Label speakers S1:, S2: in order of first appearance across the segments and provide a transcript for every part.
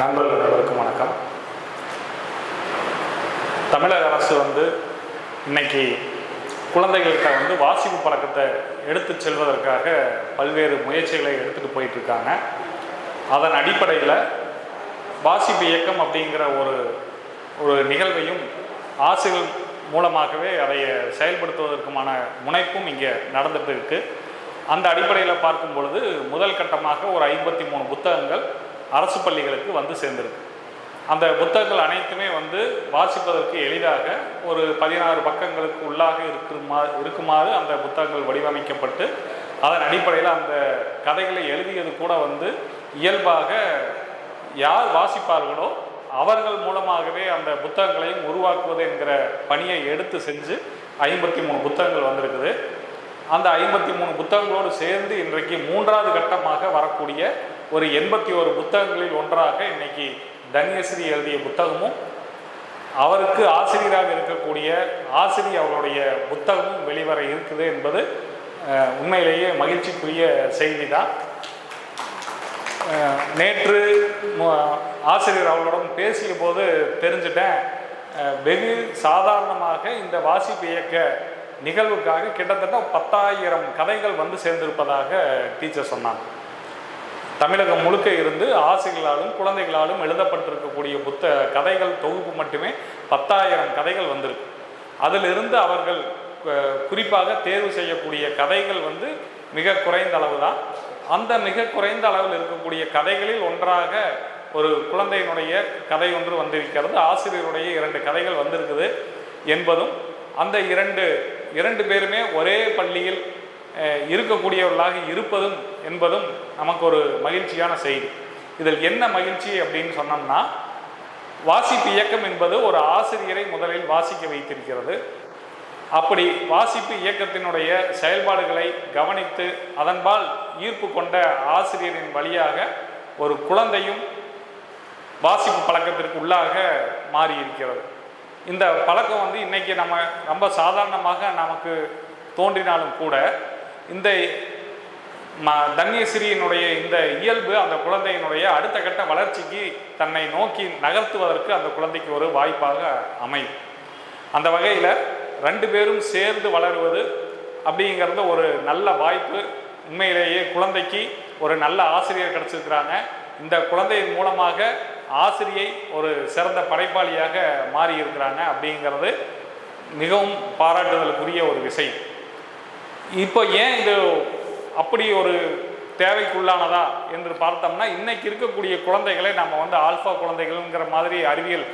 S1: நண்பர்கள் அனைவருக்கும் வணக்கம். தமிழக அரசு இன்னைக்கு குழந்தைகள்கிட்ட வாசிப்பு பழக்கத்தை எடுத்து செல்வதற்காக பல்வேறு முயற்சிகளை எடுத்துகிட்டு போயிட்டுருக்காங்க. அதன் அடிப்படையில் வாசிப்பு இயக்கம் அப்படிங்கிற ஒரு நிகழ்வையும் ஆசிரியர் மூலமாகவே அதை செயல்படுத்துவதற்குமான முனைப்பும் இங்கே நடந்துட்டு இருக்கு. அந்த அடிப்படையில் பார்க்கும் பொழுது முதல் கட்டமாக ஒரு 53 புத்தகங்கள் அரசு பள்ளிகளுக்கு சேர்ந்துருக்கு. அந்த புத்தகங்கள் அனைத்துமே வாசிப்பதற்கு எளிதாக ஒரு 16 பக்கங்களுக்கு உள்ளாக இருக்குமாறு அந்த புத்தகங்கள் வடிவமைக்கப்பட்டு அதன் அடிப்படையில் அந்த கதைகளை எழுதியது கூட இயல்பாக யார் வாசிப்பார்களோ அவர்கள் மூலமாகவே அந்த புத்தகங்களையும் உருவாக்குவது என்கிற பணியை எடுத்து செஞ்சு 53 புத்தகங்கள் வந்திருக்குது. அந்த 53 புத்தகங்களோடு சேர்ந்து இன்றைக்கு 3வது கட்டமாக வரக்கூடிய ஒரு 81 புத்தகங்களில் ஒன்றாக இன்னைக்கு தன்யஸ்ரீ எழுதிய புத்தகமும் அவருக்கு ஆசிரியராக இருக்கக்கூடிய ஆசிரியர் அவருடைய புத்தகமும் வெளிவர இருக்குது என்பது உண்மையிலேயே மகிழ்ச்சிக்குரிய செய்தி தான். நேற்று ஆசிரியர் அவர்களுடன் பேசிய போது தெரிஞ்சிட்டேன், வெகு சாதாரணமாக இந்த வாசிப்பு இயக்க நிகழ்வுக்காக கிட்டத்தட்ட 10,000 கதைகள் சேர்ந்திருப்பதாக டீச்சர் சொன்னாங்க. தமிழகம் முழுக்க இருந்து ஆசிரியர்களாலும் குழந்தைகளாலும் எழுதப்பட்டிருக்கக்கூடிய கதைகள் தொகுப்பு மட்டுமே 10,000 கதைகள் வந்திருக்கு. அதிலிருந்து அவர்கள் குறிப்பாக தேர்வு செய்யக்கூடிய கதைகள் மிக குறைந்த அளவு தான். அந்த மிக குறைந்த அளவில் இருக்கக்கூடிய கதைகளில் ஒன்றாக ஒரு குழந்தையினுடைய கதை ஒன்று வந்திருக்கிறது. ஆசிரியருடைய 2 கதைகள் வந்திருக்குது என்பதும் அந்த இரண்டு பேருமே ஒரே பள்ளியில் இருக்கக்கூடியவர்களாக இருப்பதும் என்பதும் நமக்கு ஒரு மகிழ்ச்சியான செய்தி. இதில் என்ன மகிழ்ச்சி அப்படின்னு சொன்னோம்னா, வாசிப்பு இயக்கம் என்பது ஒரு ஆசிரியரை முதலில் வாசிக்க வைத்திருக்கிறது. அப்படி வாசிப்பு இயக்கத்தினுடைய செயல்பாடுகளை கவனித்து அதன்பால் ஈர்ப்பு கொண்ட ஆசிரியரின் வழியாக ஒரு குழந்தையும் வாசிப்பு பழக்கத்திற்கு உள்ளாக மாறி இருக்கிறது. இந்த பழக்கம் இன்னைக்கு நம்ம ரொம்ப சாதாரணமாக நமக்கு தோன்றினாலும் கூட இந்த தன்யஸ்ரீயினுடைய இந்த இயல்பு அந்த குழந்தையினுடைய அடுத்த கட்ட வளர்ச்சிக்கு தன்னை நோக்கி நகர்த்துவதற்கு அந்த குழந்தைக்கு ஒரு வாய்ப்பாக அமையும். அந்த வகையில் 2 பேரும் சேர்ந்து வளருவது அப்படிங்கிறது ஒரு நல்ல வாய்ப்பு. உண்மையிலேயே குழந்தைக்கு ஒரு நல்ல ஆசிரியர் கிடைச்சிருக்கிறாங்க. இந்த குழந்தையின் மூலமாக ஆசிரியை ஒரு சிறந்த படைப்பாளியாக மாறி இருக்கிறாங்க அப்படிங்கிறது மிகவும் பாராட்டுதலுக்குரிய ஒரு விஷயம். இப்போ ஏன் இது அப்படி ஒரு தேவைக்குள்ளானதா என்று பார்த்தோம்னா, இன்னைக்கு இருக்கக்கூடிய குழந்தைகளை நம்ம ஆல்ஃபா குழந்தைகள்ங்கிற மாதிரி அறிவியல்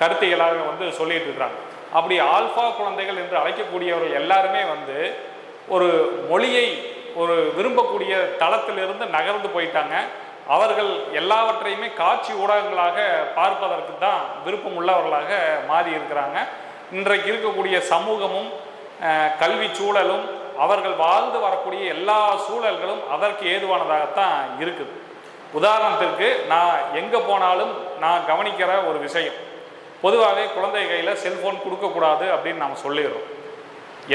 S1: கருத்துகளாக சொல்லிட்டு இருக்கிறாங்க. அப்படி ஆல்ஃபா குழந்தைகள் என்று அழைக்கக்கூடியவர்கள் எல்லாருமே ஒரு மொழியை ஒரு விரும்பக்கூடிய தளத்திலிருந்து நகர்ந்து போயிட்டாங்க. அவர்கள் எல்லாவற்றையுமே காட்சி ஊடகங்களாக பார்ப்பதற்கு தான் விருப்பம் உள்ளவர்களாக மாறி இருக்கிறாங்க. இன்றைக்கு இருக்கக்கூடிய சமூகமும் கல்வி சூழலும் அவர்கள் வாழ்ந்து வரக்கூடிய எல்லா சூழல்களும் அதற்கு ஏதுவானதாகத்தான் இருக்குது. உதாரணத்திற்கு நான் எங்கே போனாலும் நான் கவனிக்கிற ஒரு விஷயம், பொதுவாகவே குழந்தை கையில் செல்ஃபோன் கொடுக்கக்கூடாது அப்படின்னு நாம் சொல்லிடுறோம்.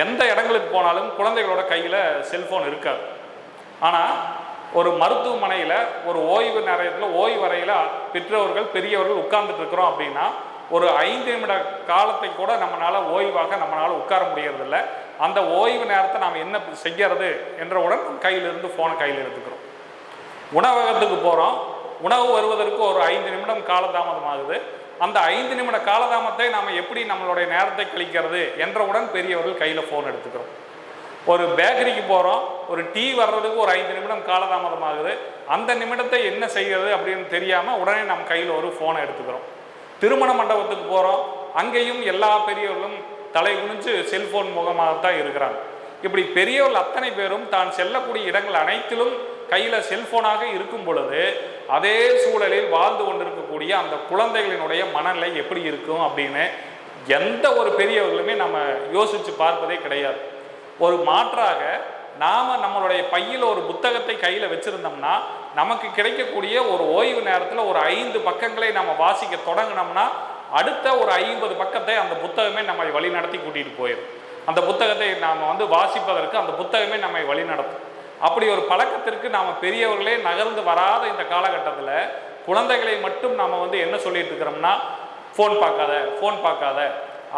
S1: எந்த இடங்களுக்கு போனாலும் குழந்தைகளோட கையில் செல்ஃபோன் இருக்காது. ஆனால் ஒரு மருத்துவமனையில் ஒரு ஓய்வு நேரத்தில் ஓய்வு வரையில் பெற்றோர்கள் பெரியவர்கள் உட்கார்ந்துட்டு இருக்கிறோம் அப்படின்னா ஒரு 5 நிமிட காலத்தை கூட நம்மளால் உட்கார முடியறதில்ல. அந்த ஓய்வு நேரத்தை நாம் என்ன செய்கிறது என்றவுடன் கையிலிருந்து ஃபோனை கையில் எடுத்துக்கிறோம். உணவகத்துக்கு போகிறோம், உணவு வருவதற்கு ஒரு 5 நிமிடம் காலதாமதமாகுது. அந்த 5 நிமிட காலதாமத்தை நாம் எப்படி நம்மளுடைய நேரத்தை கழிக்கிறது என்றவுடன் பெரியவர்கள் கையில் ஃபோன் எடுத்துக்கிறோம். ஒரு பேக்கரிக்கு போகிறோம், ஒரு டீ வர்றதுக்கு ஒரு 5 நிமிடம் காலதாமதமாகுது. அந்த நிமிடத்தை என்ன செய்கிறது அப்படின்னு தெரியாமல் உடனே நம்ம கையில் ஒரு ஃபோனை எடுத்துக்கிறோம். திருமண மண்டபத்துக்கு போகிறோம், அங்கேயும் எல்லா பெரியவர்களும் தலை குனிஞ்சு செல்ஃபோன் முகமாகத்தான் இருக்கிறாங்க. இப்படி பெரியவர்கள் அத்தனை பேரும் தான் செல்லக்கூடிய இடங்கள் அனைத்திலும் கையில் செல்ஃபோனாக இருக்கும் பொழுது அதே சூழலில் வாழ்ந்து கொண்டிருக்கக்கூடிய அந்த குழந்தைகளினுடைய மனநிலை எப்படி இருக்கும் அப்படின்னு எந்த ஒரு பெரியவர்களுமே நம்ம யோசித்து பார்ப்பதே கிடையாது. ஒரு மாற்றாக நாம் நம்மளுடைய பையில் ஒரு புத்தகத்தை கையில் வச்சுருந்தோம்னா நமக்கு கிடைக்கக்கூடிய ஒரு ஓய்வு நேரத்தில் ஒரு 5 பக்கங்களை நம்ம வாசிக்க தொடங்கினோம்னா அடுத்த ஒரு 50 பக்கத்தை அந்த புத்தகமே நம்மை வழி நடத்தி கூட்டிகிட்டு போயிடும். அந்த புத்தகத்தை நாம் வாசிப்பதற்கு அந்த புத்தகமே நம்மை வழி நடத்தும். அப்படி ஒரு பழக்கத்திற்கு நாம் பெரியவர்களே நகர்ந்து வராத இந்த காலகட்டத்தில் குழந்தைகளை மட்டும் நாம் வந்து என்ன சொல்லிட்டு இருக்கிறோம்னா, ஃபோன் பார்க்காத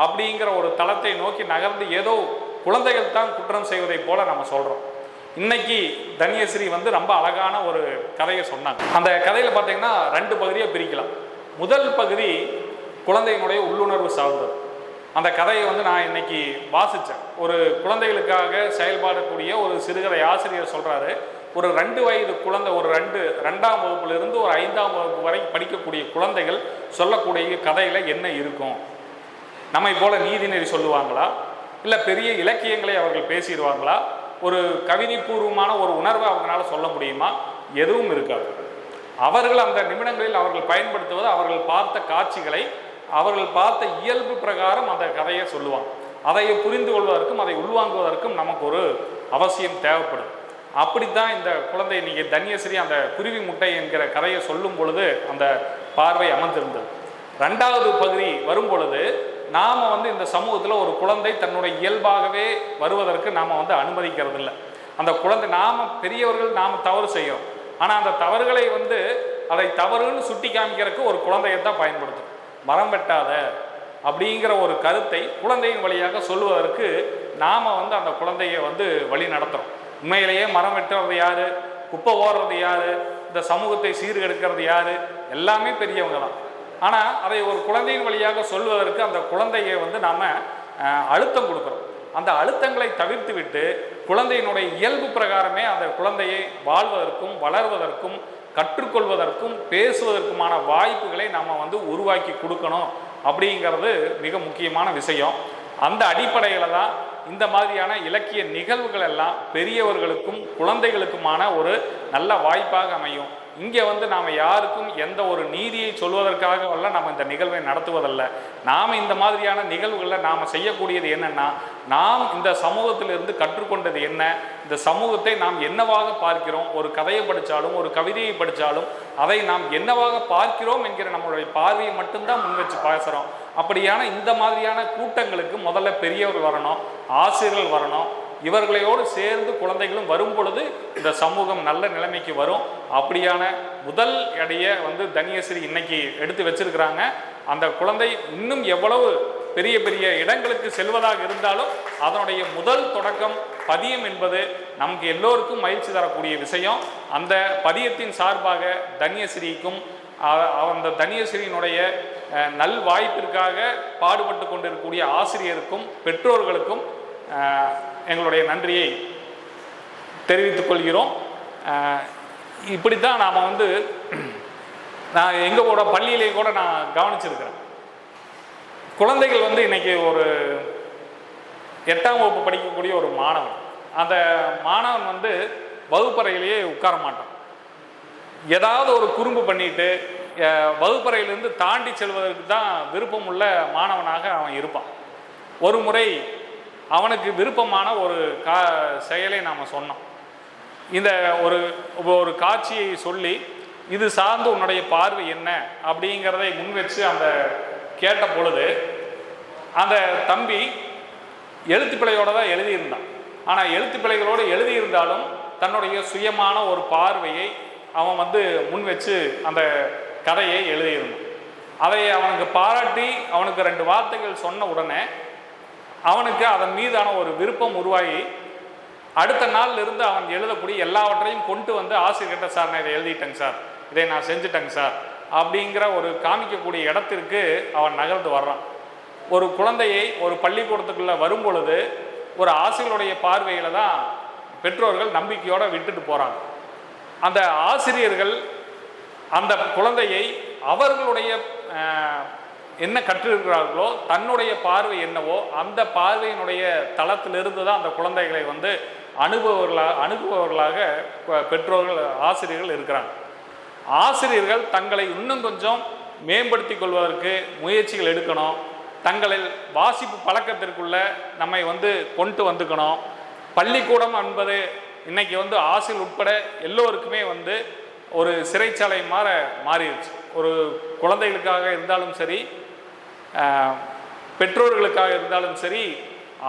S1: அப்படிங்கிற ஒரு தளத்தை நோக்கி நகர்ந்து ஏதோ குழந்தைகள் தான் குற்றம் செய்வதை போல நம்ம சொல்கிறோம். இன்னைக்கு தன்யஸ்ரீ வந்து ரொம்ப அழகான ஒரு கதையை சொன்னாங்க. அந்த கதையில் பார்த்தீங்கன்னா 2 பகுதியாக பிரிக்கலாம். முதல் பகுதி குழந்தையினுடைய உள்ளுணர்வு சார்ந்தது. அந்த கதையை வந்து நான் இன்னைக்கு வாசித்தேன். ஒரு குழந்தைகளுக்காக செயல்படக்கூடிய ஒரு சிறுகதை ஆசிரியர் சொல்கிறாரு, ஒரு 2 வயது குழந்தை, ஒரு 2ஆம் வகுப்பிலிருந்து ஒரு 5ஆம் வகுப்பு வரை படிக்கக்கூடிய குழந்தைகள் சொல்லக்கூடிய கதையில் என்ன இருக்கும்? நம்மை போல நீதிநெறி சொல்லுவாங்களா, இல்லை பெரிய இலக்கியங்களை அவர்கள் பேசிடுவாங்களா, ஒரு கவிதைபூர்வமான ஒரு உணர்வை அவங்களால சொல்ல முடியுமா? எதுவும் இருக்காது. அவர்கள் அந்த நிமிடங்களில் அவர்கள் பயன்படுத்துவது அவர்கள் பார்த்த காட்சிகளை, அவர்கள் பார்த்த இயல்பு பிரகாரம் அந்த கதையை சொல்லுவாங்க. அதை புரிந்து கொள்வதற்கும் அதை உள்வாங்குவதற்கும் நமக்கு ஒரு அவசியம் தேவைப்படும். அப்படித்தான் இந்த குழந்தை நீங்கள் தன்யஸ்ரீ அந்த குருவி முட்டை என்கிற கதையை சொல்லும் பொழுது அந்த பார்வை அமர்ந்திருந்தது. 2வது பகுதி வரும் பொழுது நாம் வந்து இந்த சமூகத்தில் ஒரு குழந்தை தன்னுடைய இயல்பாகவே வருவதற்கு நாம் வந்து அனுமதிக்கிறது இல்லை. அந்த குழந்தை, நாம் பெரியவர்கள் நாம் தவறு செய்கிறோம், ஆனால் அந்த தவறுகளை வந்து அதை தவறுன்னு சுட்டி காமிக்கிறதுக்கு ஒரு குழந்தையை தான் பயன்படுத்தும். மரம் வெட்டாத அப்படிங்கிற ஒரு கருத்தை குழந்தையின் வழியாக சொல்வதற்கு நாம் வந்து அந்த குழந்தையை வந்து வழி நடத்துகிறோம். உண்மையிலேயே மரம் வெட்டுறது யார், குப்பை ஓடுறது யார், இந்த சமூகத்தை சீர்கெடுக்கிறது யார், எல்லாமே பெரியவங்க தான். ஆனால் அதை ஒரு குழந்தையின் வழியாக சொல்வதற்கு அந்த குழந்தையை வந்து நாம் அழுத்தம் கொடுக்குறோம். அந்த அழுத்தங்களை தவிர்த்து விட்டு குழந்தையினுடைய இயல்பு பிரகாரமே அந்த குழந்தையை வாழ்வதற்கும் வளர்வதற்கும் கற்றுக்கொள்வதற்கும் பேசுவதற்குமான வாய்ப்புகளை நம்ம வந்து உருவாக்கி கொடுக்கணும். அப்படிங்கிறது மிக முக்கியமான விஷயம். அந்த அடிப்படையில் தான் இந்த மாதிரியான இலக்கிய நிகழ்வுகள் எல்லாம் பெரியவர்களுக்கும் குழந்தைகளுக்குமான ஒரு நல்ல வாய்ப்பாக அமையும். இங்கே வந்து நாம் யாருக்கும் எந்த ஒரு நீதியை சொல்வதற்காக நம்ம இந்த நிகழ்வை நடத்துவதல்ல. நாம் இந்த மாதிரியான நிகழ்வுகளில் நாம் செய்யக்கூடியது என்னென்னா, நாம் இந்த சமூகத்திலிருந்து கற்றுக்கொண்டது என்ன, இந்த சமூகத்தை நாம் என்னவாக பார்க்கிறோம், ஒரு கதையை படித்தாலும் ஒரு கவிதையை படித்தாலும் அதை நாம் என்னவாக பார்க்கிறோம் என்கிற நம்மளுடைய பார்வையை மட்டும்தான் முன் வச்சு பேசுகிறோம். அப்படியான இந்த மாதிரியான கூட்டங்களுக்கு முதல்ல பெரியவர் வரணும், ஆசிரியர்கள் வரணும். இவர்களையோடு சேர்ந்து குழந்தைகளும் வரும் பொழுது இந்த சமூகம் நல்ல நிலைமைக்கு வரும். அப்படியான முதல் எடையை வந்து தன்யஸ்ரீ இன்னைக்கு எடுத்து வச்சிருக்கிறாங்க. அந்த குழந்தை இன்னும் எவ்வளவு பெரிய பெரிய இடங்களுக்கு செல்வதாக இருந்தாலும் அதனுடைய முதல் தொடக்கம் பதியம் என்பது நமக்கு எல்லோருக்கும் மகிழ்ச்சி தரக்கூடிய விஷயம். அந்த பதியத்தின் சார்பாக தன்யஸ்ரீக்கும் அந்த தன்யஸ்ரீயினுடைய நல் வாய்ப்பிற்காக பாடுபட்டு கொண்டிருக்கக்கூடிய ஆசிரியருக்கும் பெற்றோர்களுக்கும் எங்களுடைய நன்றியை தெரிவித்துக் கொள்கிறோம். இப்படித்தான் நாம் வந்து நான் எங்களோட பள்ளியிலே கூட நான் கவனிச்சிருக்கிறேன். குழந்தைகள் வந்து இன்னைக்கு ஒரு 8ஆம் வகுப்பு படிக்கக்கூடிய ஒரு மாணவன், அந்த மாணவன் வந்து வகுப்பறையிலேயே உட்கார மாட்டான். ஏதாவது ஒரு குறும்பு பண்ணிட்டு வகுப்பறையிலிருந்து தாண்டி செல்வதற்கு தான் விருப்பம் உள்ள மாணவனாக அவன் இருப்பான். ஒரு முறை அவனுக்கு விருப்பமான ஒரு செயலை நாம் சொன்னோம். இந்த ஒரு காட்சியை சொல்லி இது சார்ந்து உன்னுடைய பார்வை என்ன அப்படிங்கிறதை முன் வச்சு அந்த கேட்ட பொழுது அந்த தம்பி எழுத்துப்பிழையோடு தான் எழுதியிருந்தான். ஆனால் எழுத்துப்பிழைகளோடு எழுதியிருந்தாலும் தன்னுடைய சுயமான ஒரு பார்வையை அவன் வந்து முன் வச்சு அந்த கதையை எழுதியிருந்தான். அதை அவனுக்கு பாராட்டி அவனுக்கு 2 வார்த்தைகள் சொன்ன உடனே அவனுக்கு அதன் மீதான ஒரு விருப்பம் உருவாகி அடுத்த நாள்ல இருந்து அவன் எழுதக்கூடிய எல்லாவற்றையும் கொண்டு வந்து ஆசிரியர்கிட்ட, சார் நான் இதை எழுதிட்டேங்க சார், இதை நான் செஞ்சுட்டேங்க சார் அப்படிங்கிற ஒரு காமிக்கக்கூடிய இடத்திற்கு அவன் நகர்ந்து வர்றான். ஒரு குழந்தையை ஒரு பள்ளிக்கூடத்துக்குள்ளே வரும் பொழுது ஒரு ஆசிரியருடைய பார்வையில் தான் பெற்றோர்கள் நம்பிக்கையோடு விட்டுட்டு போகிறாங்க. அந்த ஆசிரியர்கள் அந்த குழந்தையை அவர்களுடைய என்ன கற்றிருக்கிறார்களோ தன்னுடைய பார்வை என்னவோ அந்த பார்வையினுடைய தளத்திலிருந்து தான் அந்த குழந்தைகளை வந்து அணுகுபவர்களாக பெற்றோர்கள் ஆசிரியர்கள் இருக்கிறாங்க. ஆசிரியர்கள் தங்களை இன்னும் கொஞ்சம் மேம்படுத்தி கொள்வதற்கு முயற்சிகள் எடுக்கணும். தங்களில் வாசிப்பு பழக்கத்திற்குள்ள நம்மை வந்து கொண்டு வந்துக்கணும். பள்ளிக்கூடம் என்பது இன்னைக்கு வந்து ஆசிரியர் உட்பட எல்லோருக்குமே வந்து ஒரு சிறைச்சாலை மாறிடுச்சு. ஒரு குழந்தைகளுக்காக இருந்தாலும் சரி, பெற்றோர்களுக்காக இருந்தாலும் சரி,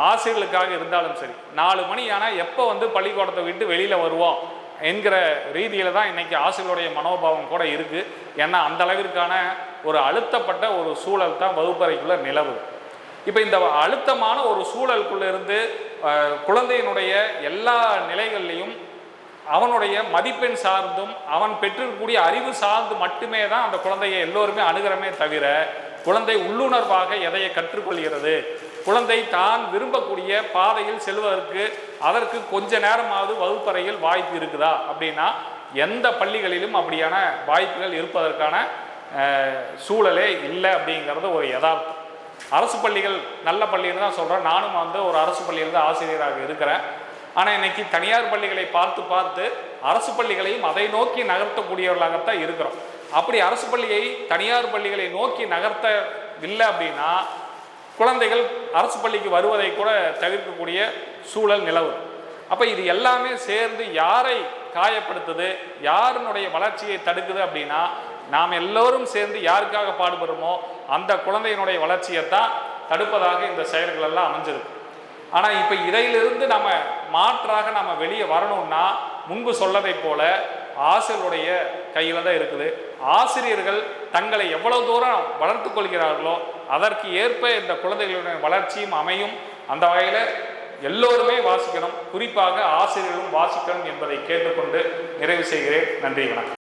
S1: ஆசிரியர்களுக்காக இருந்தாலும் சரி, 4 மணி ஆனால் எப்போ வந்து பள்ளிக்கூடத்தை விட்டு வெளியில் வருவோம், என்கிற ரீதியில் தான் இன்றைக்கி ஆசிரியருடைய மனோபாவம் கூட இருக்குது. ஏன்னா அந்த அளவிற்கான ஒரு அழுத்தப்பட்ட ஒரு சூழல் தான் வகுப்பறைக்குள்ளே நிலவுது. இப்போ இந்த அழுத்தமான ஒரு சூழலுக்குள்ளே இருந்து குழந்தையினுடைய எல்லா நிலைகள்லையும் அவனுடைய மதிப்பெண் சார்ந்தும் அவன் பெற்றிருக்கக்கூடிய அறிவு சார்ந்து மட்டுமே தான் அந்த குழந்தையை எல்லோருமே அணுகிறமே தவிர, குழந்தை உள்ளுணர்வாக எதையை கற்றுக்கொள்கிறது, குழந்தை தான் விரும்பக்கூடிய பாதையில் செல்வதற்கு அதற்கு கொஞ்ச நேரமாவது வகுப்பறையில் வாய்ப்பு இருக்குதா அப்படின்னா எந்த பள்ளிகளிலும் அப்படியான வாய்ப்புகள் இருப்பதற்கான சூழலே இல்லை அப்படிங்கிறது ஒரு யதார்த்தம். அரசு பள்ளிகள் நல்ல பள்ளின்னு தான் சொல்கிறேன். நானும் ஒரு அரசு பள்ளியிலிருந்து ஆசிரியராக இருக்கிறேன். ஆனால் இன்னைக்கு தனியார் பள்ளிகளை பார்த்து பார்த்து அரசு பள்ளிகளையும் அதை நோக்கி நகர்த்தக்கூடியவர்களாகத்தான் இருக்கிறோம். அப்படி அரசு பள்ளியை தனியார் பள்ளிகளை நோக்கி நகர்த்தவில்லை அப்படின்னா குழந்தைகள் அரசு பள்ளிக்கு வருவதை கூட தவிர்க்கக்கூடிய சூழல் நிலவு. அப்போ இது எல்லாமே சேர்ந்து யாரை காயப்படுத்துது, யாருனுடைய வளர்ச்சியை தடுக்குது அப்படின்னா நாம் எல்லோரும் சேர்ந்து யாருக்காக பாடுபடுறோமோ அந்த குழந்தையினுடைய வளர்ச்சியை தான் தடுப்பதாக இந்த செயல்கள் எல்லாம் அமைஞ்சிருக்கு. ஆனால் இப்போ இதிலிருந்து நம்ம மாற்றாக நம்ம வெளியே வரணும்னா முன்பு சொல்லதை போல ஆசிரியருடைய கையில் தான் இருக்குது. ஆசிரியர்கள் தங்களை எவ்வளவு தூரம் வளர்த்து கொள்கிறார்களோ அதற்கு ஏற்ப இந்த குழந்தைகளுடைய வளர்ச்சியும் அமையும். அந்த வகையில் எல்லோருமே வாசிக்கணும், குறிப்பாக ஆசிரியர்களும் வாசிக்கணும் என்பதை கேட்டுக்கொண்டு நிறைவு செய்கிறேன். நன்றி, வணக்கம்.